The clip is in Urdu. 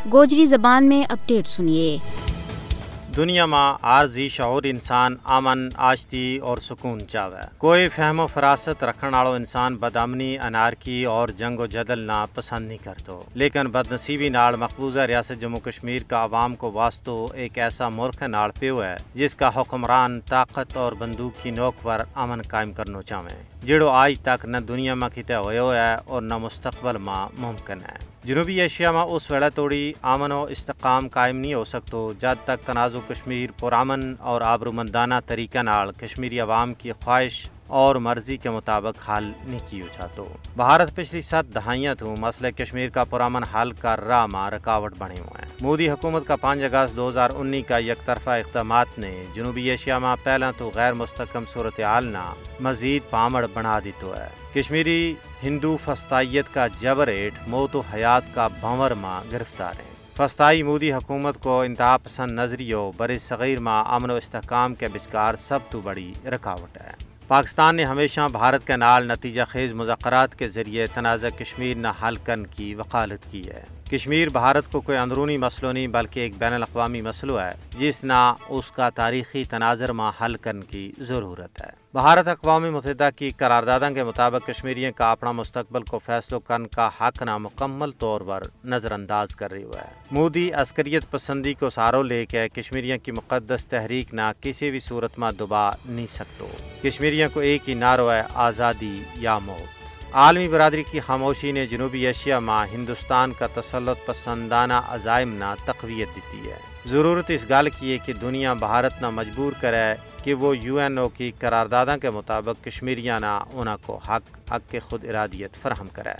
گوجری زبان میں اپڈیٹ سنیے۔ دنیا میں عارضی شعور انسان امن، آشتی اور سکون چاہے۔ کوئی فہم و فراست رکھن والو انسان بدامنی، انارکی اور جنگ و جدل نہ پسند نہیں کرتو، لیکن بدنصیبی نال مقبوضہ ریاست جموں کشمیر کا عوام کو واسطو ایک ایسا ملک نال پیو ہے جس کا حکمران طاقت اور بندوق کی نوک پر امن قائم کرنا چاہے، جڑو آج تک نہ دنیا میں کتے ہوئے ہے اور نہ مستقبل میں ممکن ہے۔ جنوبی ایشیا میں اس ویڑا توڑی امن و استحکام قائم نہیں ہو سکتو جب تک تنازع کشمیر پرامن اور آبرومندانہ طریقہ نال کشمیری عوام کی خواہش اور مرضی کے مطابق حل نہیں کیو جاتو۔ بھارت پچھلی 7 دہائیاں تو مسئلہ کشمیر کا پرامن حل کر راہ میں رکاوٹ بنے ہوئے ہیں۔ مودی حکومت کا 5 اگست 2019 کا یک طرفہ اقدامات نے جنوبی ایشیا میں پہلا تو غیر مستحکم صورتحال نہ مزید پامڑ بنا دیتو ہے۔ کشمیری ہندو فسطائیت کا جبر ایٹ موت و حیات کا بھنور میں گرفتار ہیں۔ فسطائی مودی حکومت کو انتہا پسند نظریوں بر صغیر میں امن و استحکام کے بچکار سب تو بڑی رکاوٹ ہے۔ پاکستان نے ہمیشہ بھارت کے نال نتیجہ خیز مذاکرات کے ذریعے تنازع کشمیر نہ حل کرنے کی وکالت کی ہے۔ کشمیر بھارت کو کوئی اندرونی مسئلہ نہیں بلکہ ایک بین الاقوامی مسئلہ ہے جس نہ اس کا تاریخی تناظر میں حل کرنے کی ضرورت ہے۔ بھارت اقوام متحدہ کی قراردادوں کے مطابق کشمیریوں کا اپنا مستقبل کو فیصلہ کرنے کا حق نہ مکمل طور پر نظر انداز کر رہی ہے۔ مودی عسکریت پسندی کو سہارو لے کے کشمیریوں کی مقدس تحریک نہ کسی بھی صورت میں دبا نہیں سکتو۔ کشمیریوں کو ایک ہی نعرہ ہے، آزادی یا موت۔ عالمی برادری کی خاموشی نے جنوبی ایشیا میں ہندوستان کا تسلط پسندانہ عزائم نہ تقویت دیتی ہے۔ ضرورت اس گال کی ہے کہ دنیا بھارت نہ مجبور کرے کہ وہ UNO کی قراردادوں کے مطابق کشمیریاں نہ انہاں کو حق کے خود ارادیت فراہم کرے۔